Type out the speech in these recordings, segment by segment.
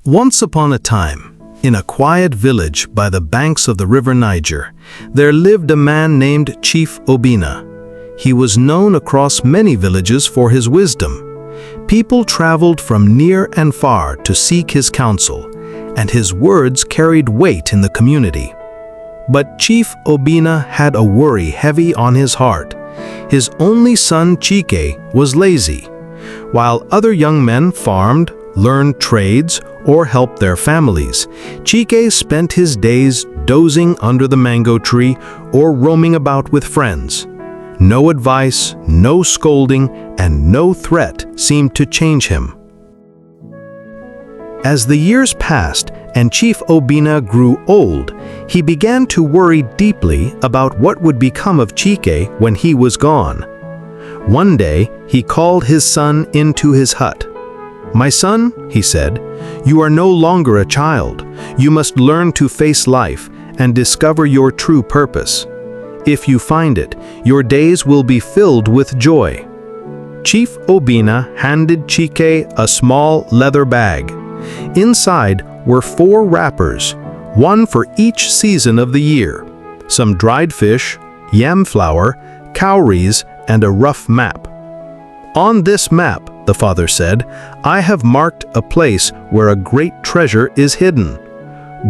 Once upon a time, in a quiet village by the banks of the river Niger, there lived a man named Chief Obinna. He was known across many villages for his wisdom. People traveled from near and far to seek his counsel, and his words carried weight in the community. But Chief Obinna had a worry heavy on his heart. His only son Chike was lazy. While other young men farmed, learned trades, or helped their families, Chike spent his days dozing under the mango tree or roaming about with friends. No advice, no scolding, and no threat seemed to change him. As the years passed and Chief Obinna grew old, he began to worry deeply about what would become of Chike when he was gone. One day, he called his son into his hut. "My son," he said, "you are no longer a child. You must learn to face life and discover your true purpose. If you find it, your days will be filled with joy." Chief Obinna handed Chike a small leather bag. Inside were 4 wrappers, one for each season of the year, some dried fish, yam flour, cowries, and a rough map. "On this map," the father said, "I have marked a place where a great treasure is hidden.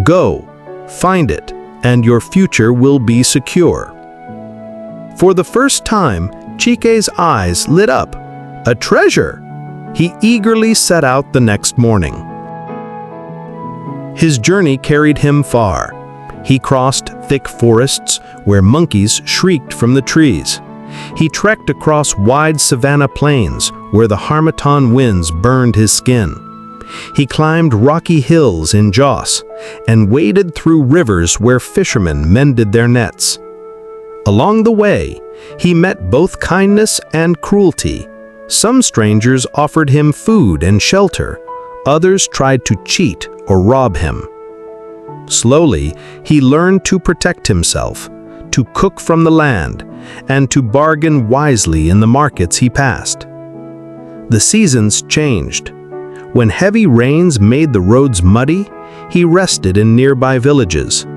Go, find it, and your future will be secure." For the first time, Chike's eyes lit up. A treasure! He eagerly set out the next morning. His journey carried him far. He crossed thick forests where monkeys shrieked from the trees. He trekked across wide savanna plains where the harmattan winds burned his skin. He climbed rocky hills in Jos and waded through rivers where fishermen mended their nets. Along the way, he met both kindness and cruelty. Some strangers offered him food and shelter. Others tried to cheat or rob him. Slowly, he learned to protect himself, to cook from the land, and to bargain wisely in the markets he passed. The seasons changed. When heavy rains made the roads muddy, he rested in nearby villages.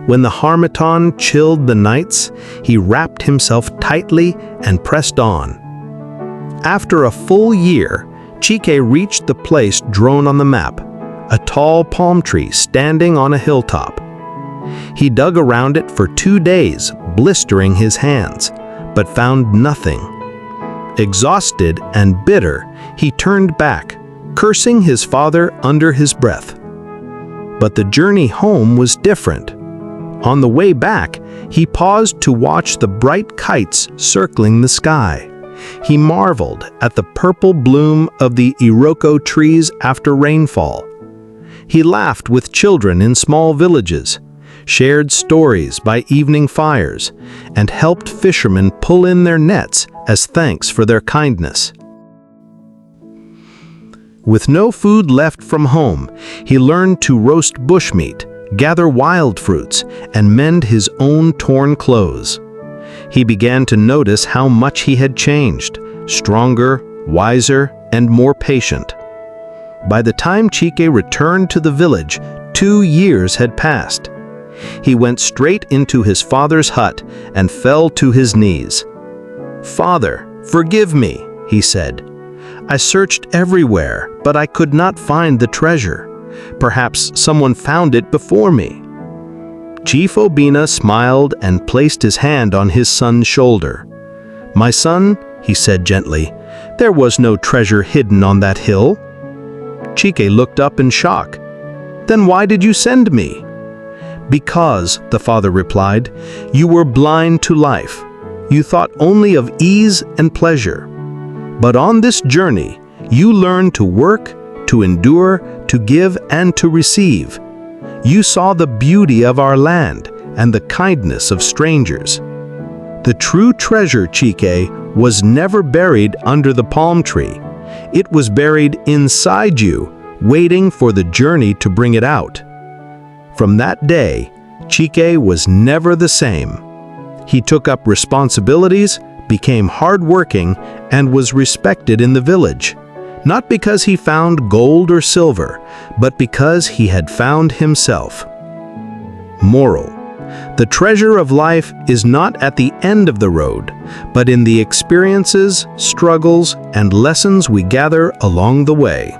When the harmattan chilled the nights, he wrapped himself tightly and pressed on. After a full year, Chike reached the place drawn on the map, a tall palm tree standing on a hilltop. He dug around it for 2 days, blistering his hands, but found nothing. Exhausted and bitter, he turned back, cursing his father under his breath. But the journey home was different. On the way back, he paused to watch the bright kites circling the sky. He marveled at the purple bloom of the iroko trees after rainfall. He laughed with children in small villages, shared stories by evening fires, and helped fishermen pull in their nets as thanks for their kindness. With no food left from home, he learned to roast bushmeat, gather wild fruits, and mend his own torn clothes. He began to notice how much he had changed, stronger, wiser, and more patient. By the time Chike returned to the village, 2 years had passed. He went straight into his father's hut and fell to his knees. "Father, forgive me," he said. "I searched everywhere, but I could not find the treasure. Perhaps someone found it before me." Chief Obinna smiled and placed his hand on his son's shoulder. "My son," he said gently, "there was no treasure hidden on that hill." Chike looked up in shock. "Then why did you send me?" "Because," the father replied, "you were blind to life. You thought only of ease and pleasure. But on this journey, you learned to work, to endure, to give, and to receive. You saw the beauty of our land and the kindness of strangers. The true treasure, Chike, was never buried under the palm tree. It was buried inside you, waiting for the journey to bring it out." From that day, Chike was never the same. He took up responsibilities, became hardworking, and was respected in the village. not because he found gold or silver, but because he had found himself. Moral: the treasure of life is not at the end of the road, but in the experiences, struggles, and lessons we gather along the way.